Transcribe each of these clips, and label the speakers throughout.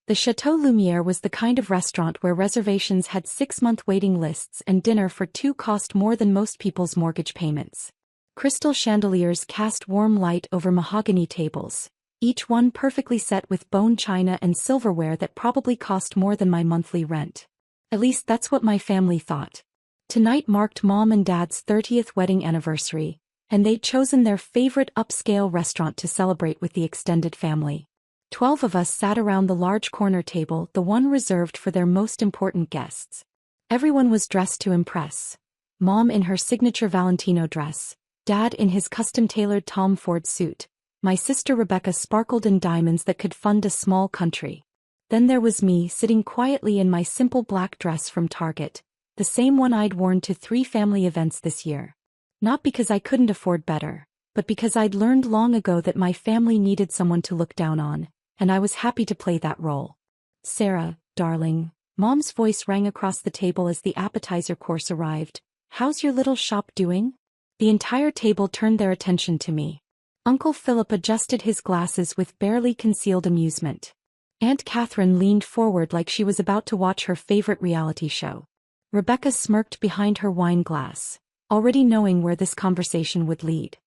Speaker 1: The Chateau Lumiere was the kind of restaurant where reservations had 6-month waiting lists and dinner for two cost more than most people's mortgage payments. Crystal chandeliers cast warm light over mahogany tables, each one perfectly set with bone china and silverware that probably cost more than my monthly rent. At least that's what my family thought. Tonight marked Mom and Dad's 30th wedding anniversary, and they'd chosen their favorite upscale restaurant to celebrate with the extended family. 12 of us sat around the large corner table, the one reserved for their most important guests. Everyone was dressed to impress. Mom in her signature Valentino dress, Dad in his custom-tailored Tom Ford suit, my sister Rebecca sparkled in diamonds that could fund a small country. Then there was me sitting quietly in my simple black dress from Target, the same one I'd worn to 3 family events this year. Not because I couldn't afford better, but because I'd learned long ago that my family needed someone to look down on, and I was happy to play that role. Sarah, darling, Mom's voice rang across the table as the appetizer course arrived. How's your little shop doing? The entire table turned their attention to me. Uncle Philip adjusted his glasses with barely concealed amusement. Aunt Catherine leaned forward like she was about to watch her favorite reality show. Rebecca smirked behind her wine glass, already knowing where this conversation would lead.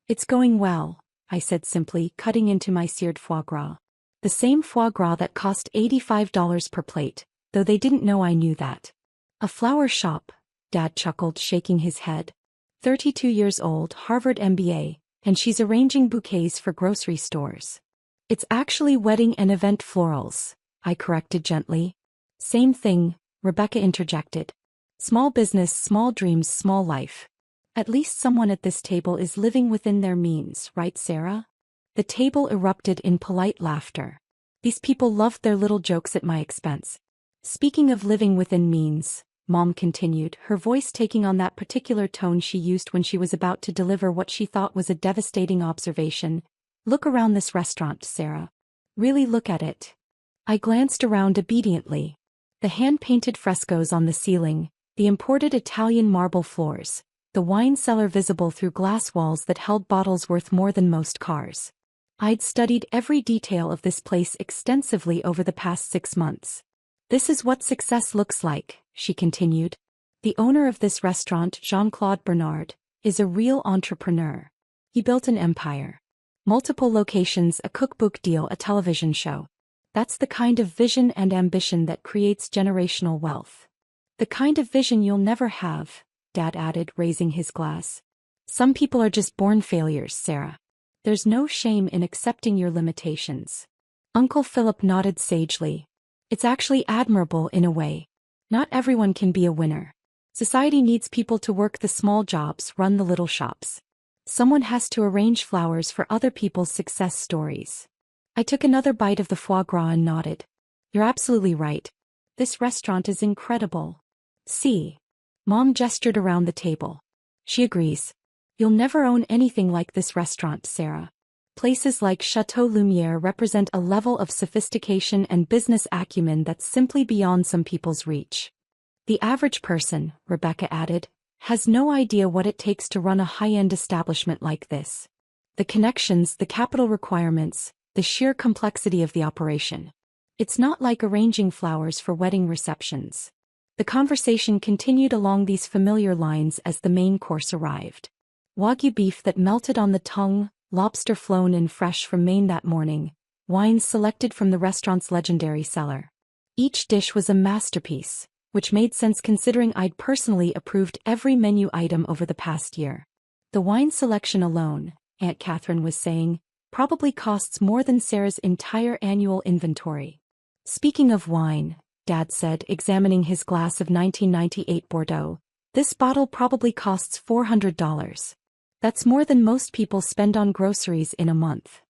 Speaker 1: It's going well, I said simply, cutting into my seared foie gras. The same foie gras that cost $85 per plate, though they didn't know I knew that. A flower shop, Dad chuckled, shaking his head. 32 years old, Harvard MBA, and she's arranging bouquets for grocery stores. It's actually wedding and event florals, I corrected gently. Same thing, Rebecca interjected. Small business, small dreams, small life. At least someone at this table is living within their means, right, Sarah? The table erupted in polite laughter. These people loved their little jokes at my expense. Speaking of living within means, Mom continued, her voice taking on that particular tone she used when she was about to deliver what she thought was a devastating observation. Look around this restaurant, Sarah. Really look at it. I glanced around obediently. The hand-painted frescoes on the ceiling, the imported Italian marble floors, the wine cellar visible through glass walls that held bottles worth more than most cars. I'd studied every detail of this place extensively over the past 6 months. This is what success looks like, she continued. The owner of this restaurant, Jean-Claude Bernard, is a real entrepreneur. He built an empire. Multiple locations, a cookbook deal, a television show. That's the kind of vision and ambition that creates generational wealth. The kind of vision you'll never have, Dad added, raising his glass. Some people are just born failures, Sarah. There's no shame in accepting your limitations. Uncle Philip nodded sagely. It's actually admirable in a way. Not everyone can be a winner. Society needs people to work the small jobs, run the little shops. Someone has to arrange flowers for other people's success stories. I took another bite of the foie gras and nodded. You're absolutely right. This restaurant is incredible. See. Mom gestured around the table. She agrees. You'll never own anything like this restaurant, Sarah. Places like Chateau Lumiere represent a level of sophistication and business acumen that's simply beyond some people's reach. The average person, Rebecca added, has no idea what it takes to run a high-end establishment like this. The connections, the capital requirements, the sheer complexity of the operation. It's not like arranging flowers for wedding receptions. The conversation continued along these familiar lines as the main course arrived. Wagyu beef that melted on the tongue, lobster flown in fresh from Maine that morning, wines selected from the restaurant's legendary cellar. Each dish was a masterpiece, which made sense considering I'd personally approved every menu item over the past year. The wine selection alone, Aunt Catherine was saying, probably costs more than Sarah's entire annual inventory. Speaking of wine, Dad said, examining his glass of 1998 Bordeaux, this bottle probably costs $400. That's more than most people spend on groceries in a month.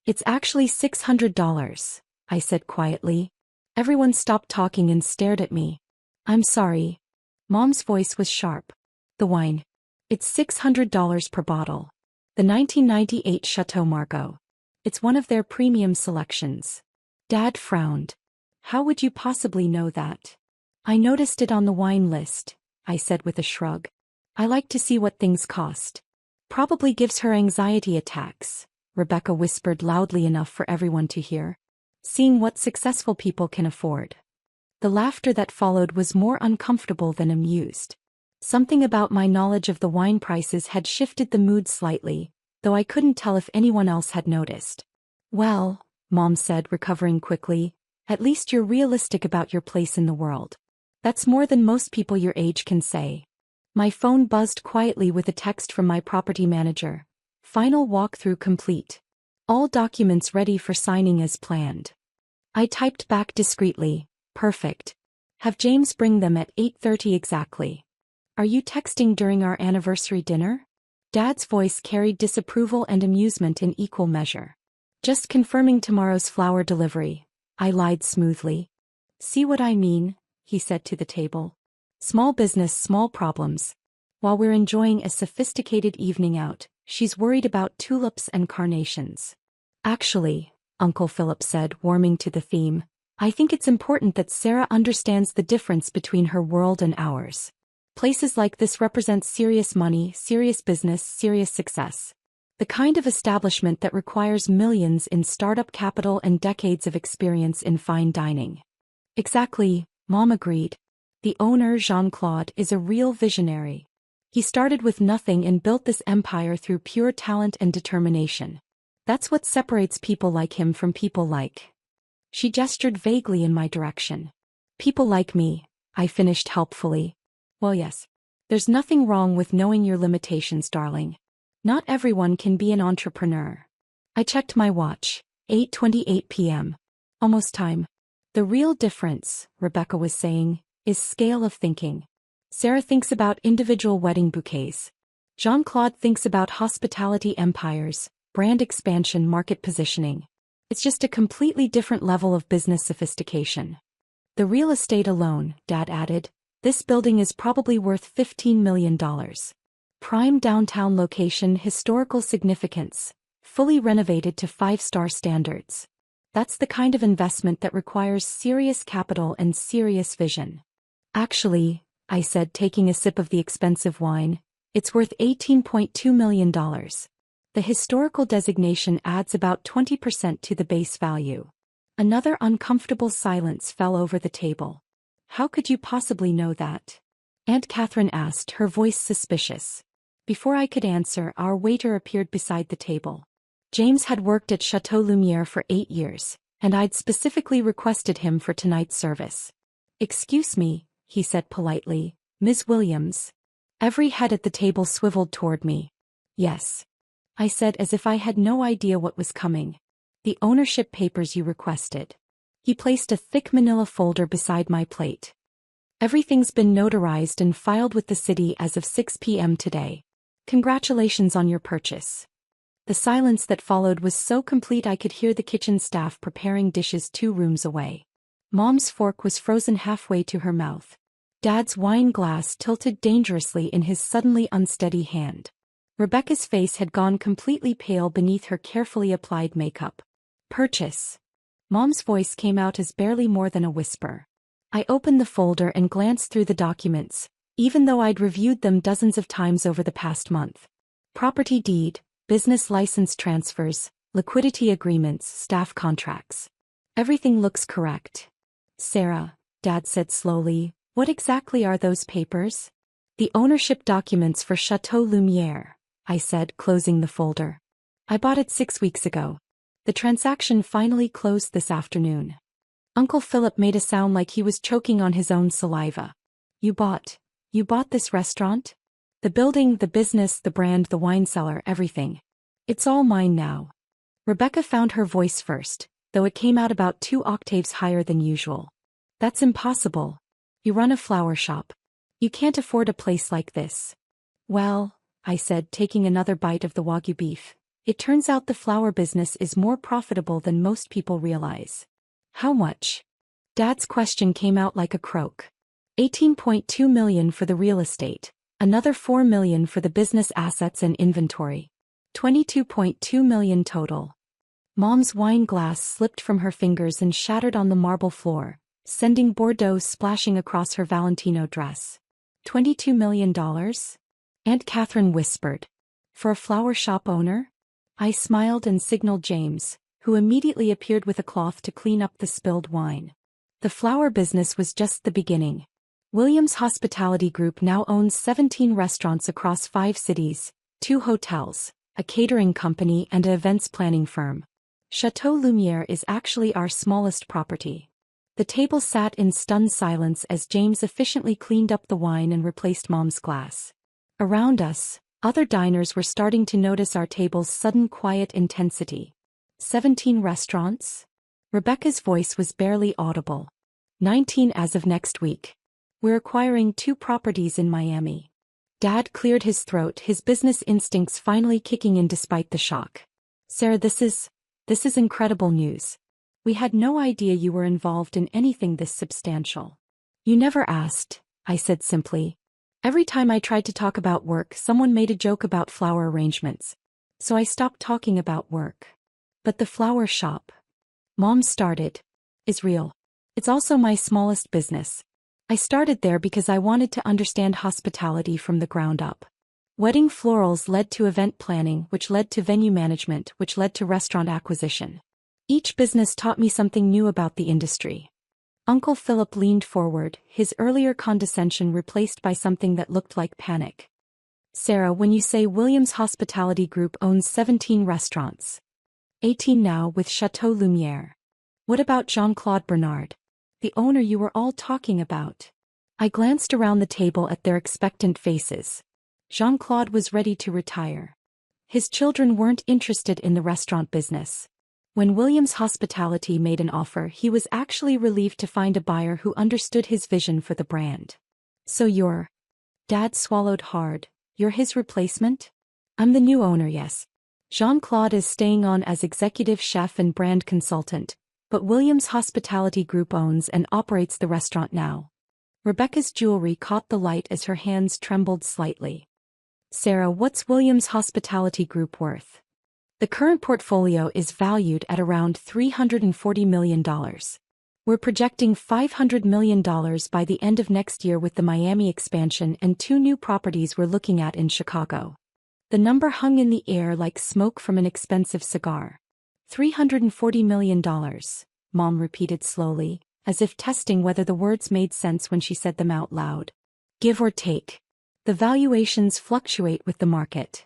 Speaker 1: It's actually $600, I said quietly. Everyone stopped talking and stared at me. I'm sorry. Mom's voice was sharp. The wine. It's $600 per bottle. The 1998 Chateau Margaux. It's one of their premium selections. Dad frowned. How would you possibly know that? I noticed it on the wine list, I said with a shrug. I like to see what things cost. Probably gives her anxiety attacks, Rebecca whispered loudly enough for everyone to hear. seeing what successful people can afford. The laughter that followed was more uncomfortable than amused. Something about my knowledge of the wine prices had shifted the mood slightly, though I couldn't tell if anyone else had noticed. Well, Mom said, recovering quickly, at least you're realistic about your place in the world. That's more than most people your age can say. My phone buzzed quietly with a text from my property manager. Final walkthrough complete. All documents ready for signing as planned. I typed back discreetly, perfect. Have James bring them at 8:30 exactly. Are you texting during our anniversary dinner? Dad's voice carried disapproval and amusement in equal measure. Just confirming tomorrow's flower delivery, I lied smoothly. See what I mean? He said to the table. Small business, small problems. While we're enjoying a sophisticated evening out, she's worried about tulips and carnations. Actually, Uncle Philip said, warming to the theme, I think it's important that Sarah understands the difference between her world and ours. Places like this represent serious money, serious business, serious success. The kind of establishment that requires millions in startup capital and decades of experience in fine dining. Exactly, Mom agreed. The owner, Jean-Claude, is a real visionary. He started with nothing and built this empire through pure talent and determination. That's what separates people like him from people like. She gestured vaguely in my direction. People like me, I finished helpfully. Well, yes. There's nothing wrong with knowing your limitations, darling. Not everyone can be an entrepreneur. I checked my watch. 8:28 p.m. Almost time. The real difference, Rebecca was saying, is scale of thinking. Sarah thinks about individual wedding bouquets. Jean-Claude thinks about hospitality empires, brand expansion, market positioning. It's just a completely different level of business sophistication. The real estate alone, Dad added, this building is probably worth $15 million. Prime downtown location, historical significance, fully renovated to 5-star standards. That's the kind of investment that requires serious capital and serious vision. Actually, I said, taking a sip of the expensive wine, it's worth $18.2 million. The historical designation adds about 20% to the base value. Another uncomfortable silence fell over the table. How could you possibly know that? Aunt Catherine asked, her voice suspicious. Before I could answer, our waiter appeared beside the table. James had worked at Chateau Lumière for 8 years, and I'd specifically requested him for tonight's service. Excuse me, he said politely, Ms. Williams. Every head at the table swiveled toward me. Yes, I said as if I had no idea what was coming. The ownership papers you requested. He placed a thick manila folder beside my plate. Everything's been notarized and filed with the city as of 6 p.m. today. Congratulations on your purchase. The silence that followed was so complete I could hear the kitchen staff preparing dishes 2 rooms away. Mom's fork was frozen halfway to her mouth. Dad's wine glass tilted dangerously in his suddenly unsteady hand. Rebecca's face had gone completely pale beneath her carefully applied makeup. Purchase. Mom's voice came out as barely more than a whisper. I opened the folder and glanced through the documents, even though I'd reviewed them dozens of times over the past month. Property deed, business license transfers, liquidity agreements, staff contracts. Everything looks correct. Sarah, Dad said slowly, what exactly are those papers? The ownership documents for Chateau Lumière, I said, closing the folder. I bought it 6 weeks ago. The transaction finally closed this afternoon. Uncle Philip made a sound like he was choking on his own saliva. You bought this restaurant? The building, the business, the brand, the wine cellar, everything. It's all mine now. Rebecca found her voice first, though it came out about 2 octaves higher than usual. That's impossible. You run a flower shop. You can't afford a place like this. Well, I said, taking another bite of the Wagyu beef, it turns out the flower business is more profitable than most people realize. How much? Dad's question came out like a croak. $18.2 million for the real estate, another $4 million for the business assets and inventory. $22.2 million total. Mom's wine glass slipped from her fingers and shattered on the marble floor, sending Bordeaux splashing across her Valentino dress. $22 million? Aunt Catherine whispered. For a flower shop owner? I smiled and signaled James, who immediately appeared with a cloth to clean up the spilled wine. The flower business was just the beginning. Williams Hospitality Group now owns 17 restaurants across 5 cities, 2 hotels, a catering company and an events planning firm. Chateau Lumiere is actually our smallest property. The table sat in stunned silence as James efficiently cleaned up the wine and replaced Mom's glass. Around us, other diners were starting to notice our table's sudden quiet intensity. 17 restaurants? Rebecca's voice was barely audible. 19 as of next week. We're acquiring 2 properties in Miami. Dad cleared his throat, his business instincts finally kicking in despite the shock. Sarah, this is incredible news. We had no idea you were involved in anything this substantial. You never asked, I said simply. Every time I tried to talk about work, someone made a joke about flower arrangements. So I stopped talking about work. But the flower shop Mom started is real. It's also my smallest business. I started there because I wanted to understand hospitality from the ground up. Wedding florals led to event planning, which led to venue management, which led to restaurant acquisition. Each business taught me something new about the industry. Uncle Philip leaned forward, his earlier condescension replaced by something that looked like panic. Sarah, when you say Williams Hospitality Group owns 17 restaurants, 18 now with Chateau Lumiere. What about Jean-Claude Bernard, the owner you were all talking about? I glanced around the table at their expectant faces. Jean-Claude was ready to retire. His children weren't interested in the restaurant business. When Williams Hospitality made an offer, he was actually relieved to find a buyer who understood his vision for the brand. So you're... Dad swallowed hard. You're his replacement? I'm the new owner, yes. Jean-Claude is staying on as executive chef and brand consultant, but Williams Hospitality Group owns and operates the restaurant now. Rebecca's jewelry caught the light as her hands trembled slightly. Sarah, what's Williams Hospitality Group worth? The current portfolio is valued at around $340 million. We're projecting $500 million by the end of next year with the Miami expansion and 2 new properties we're looking at in Chicago. The number hung in the air like smoke from an expensive cigar. $340 million, Mom repeated slowly, as if testing whether the words made sense when she said them out loud. Give or take. The valuations fluctuate with the market.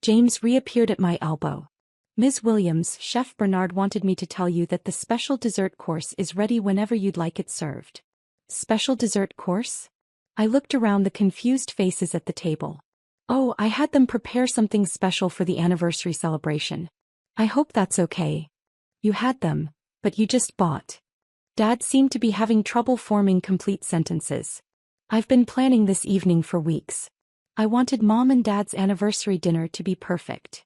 Speaker 1: James reappeared at my elbow. Ms. Williams, Chef Bernard wanted me to tell you that the special dessert course is ready whenever you'd like it served. Special dessert course? I looked around the confused faces at the table. Oh, I had them prepare something special for the anniversary celebration. I hope that's okay. You had them, but you just bought. Dad seemed to be having trouble forming complete sentences. I've been planning this evening for weeks. I wanted Mom and Dad's anniversary dinner to be perfect.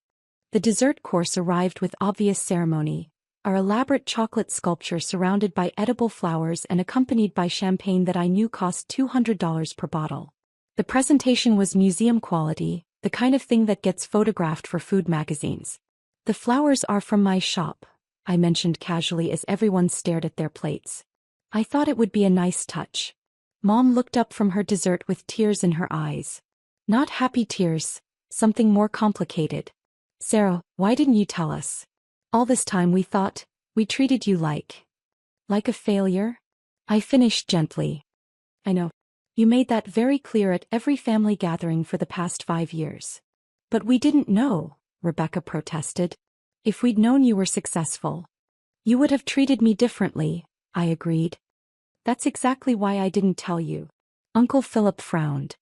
Speaker 1: The dessert course arrived with obvious ceremony, our elaborate chocolate sculpture surrounded by edible flowers and accompanied by champagne that I knew cost $200 per bottle. The presentation was museum quality, the kind of thing that gets photographed for food magazines. The flowers are from my shop, I mentioned casually as everyone stared at their plates. I thought it would be a nice touch. Mom looked up from her dessert with tears in her eyes. Not happy tears, something more complicated. Sarah, why didn't you tell us? All this time we thought, we treated you like a failure? I finished gently. I know. You made that very clear at every family gathering for the past 5 years. But we didn't know, Rebecca protested. If we'd known you were successful, you would have treated me differently, I agreed. That's exactly why I didn't tell you. Uncle Philip frowned.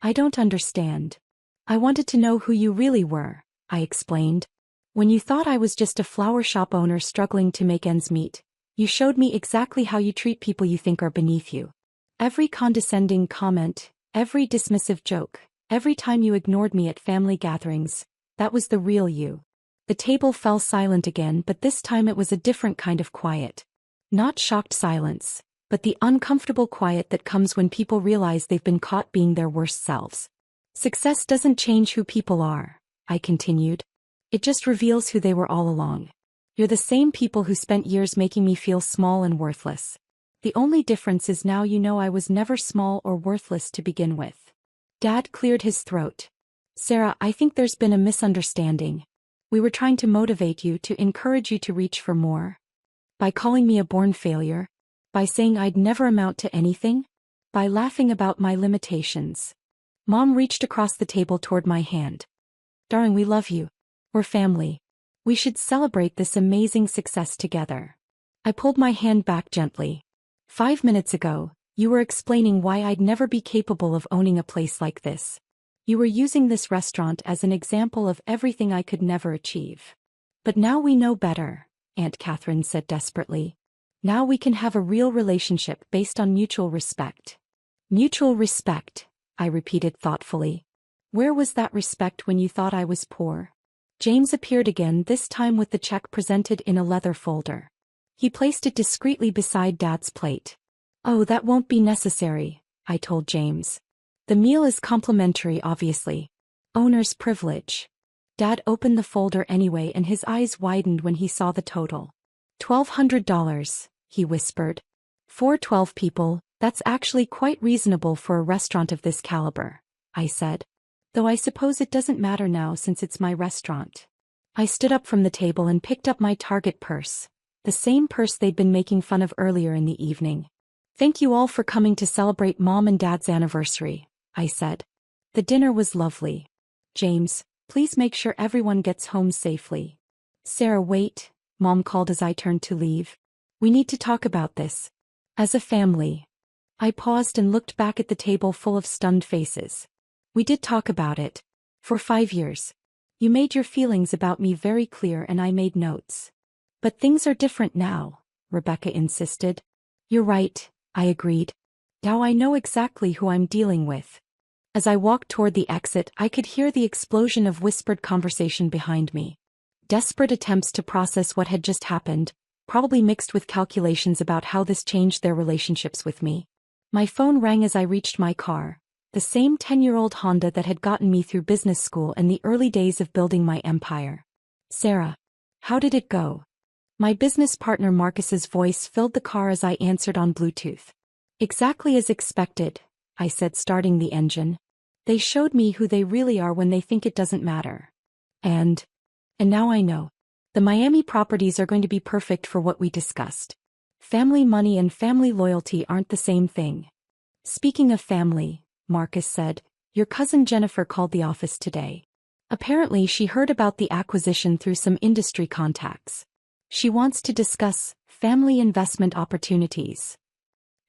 Speaker 1: I don't understand. I wanted to know who you really were, I explained. When you thought I was just a flower shop owner struggling to make ends meet, you showed me exactly how you treat people you think are beneath you. Every condescending comment, every dismissive joke, every time you ignored me at family gatherings, that was the real you. The table fell silent again, but this time it was a different kind of quiet. Not shocked silence, but the uncomfortable quiet that comes when people realize they've been caught being their worst selves. Success doesn't change who people are, I continued. It just reveals who they were all along. You're the same people who spent years making me feel small and worthless. The only difference is now you know I was never small or worthless to begin with. Dad cleared his throat. Sarah, I think there's been a misunderstanding. We were trying to motivate you, to encourage you to reach for more. By calling me a born failure? By saying I'd never amount to anything? By laughing about my limitations? Mom reached across the table toward my hand. Darling, we love you. We're family. We should celebrate this amazing success together. I pulled my hand back gently. 5 minutes ago, you were explaining why I'd never be capable of owning a place like this. You were using this restaurant as an example of everything I could never achieve. But now we know better, Aunt Catherine said desperately. Now we can have a real relationship based on mutual respect. Mutual respect, I repeated thoughtfully. Where was that respect when you thought I was poor? James appeared again, this time with the check presented in a leather folder. He placed it discreetly beside Dad's plate. Oh, that won't be necessary, I told James. The meal is complimentary, obviously. Owner's privilege. Dad opened the folder anyway and his eyes widened when he saw the total. $1,200, he whispered. For 12 people, that's actually quite reasonable for a restaurant of this caliber, I said. Though I suppose it doesn't matter now since it's my restaurant. I stood up from the table and picked up my Target purse, the same purse they'd been making fun of earlier in the evening. Thank you all for coming to celebrate Mom and Dad's anniversary, I said. The dinner was lovely. James, please make sure everyone gets home safely. Sarah, wait, Mom called as I turned to leave. We need to talk about this. As a family. I paused and looked back at the table full of stunned faces. We did talk about it. For 5 years. You made your feelings about me very clear and I made notes. But things are different now, Rebecca insisted. You're right, I agreed. Now I know exactly who I'm dealing with. As I walked toward the exit, I could hear the explosion of whispered conversation behind me. Desperate attempts to process what had just happened, probably mixed with calculations about how this changed their relationships with me. My phone rang as I reached my car. The same 10-year-old Honda that had gotten me through business school and the early days of building my empire. Sarah. How did it go? My business partner Marcus's voice filled the car as I answered on Bluetooth. Exactly as expected, I said, starting the engine. They showed me who they really are when they think it doesn't matter. And now I know. The Miami properties are going to be perfect for what we discussed. Family money and family loyalty aren't the same thing. Speaking of family, Marcus said, your cousin Jennifer called the office today. Apparently she heard about the acquisition through some industry contacts. She wants to discuss family investment opportunities.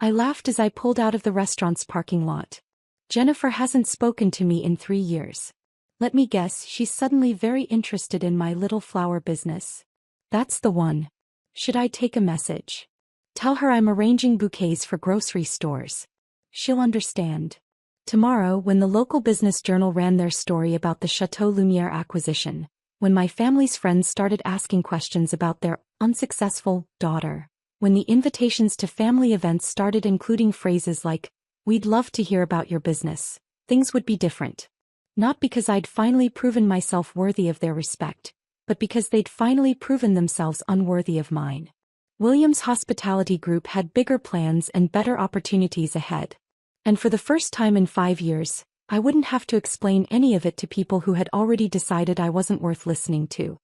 Speaker 1: I laughed as I pulled out of the restaurant's parking lot. Jennifer hasn't spoken to me in 3 years. Let me guess, she's suddenly very interested in my little flower business. That's the one. Should I take a message? Tell her I'm arranging bouquets for grocery stores. She'll understand. Tomorrow, when the local business journal ran their story about the Chateau Lumière acquisition, when my family's friends started asking questions about their unsuccessful daughter, when the invitations to family events started including phrases like, we'd love to hear about your business, things would be different. Not because I'd finally proven myself worthy of their respect, but because they'd finally proven themselves unworthy of mine. Williams Hospitality Group had bigger plans and better opportunities ahead. And for the first time in 5 years, I wouldn't have to explain any of it to people who had already decided I wasn't worth listening to.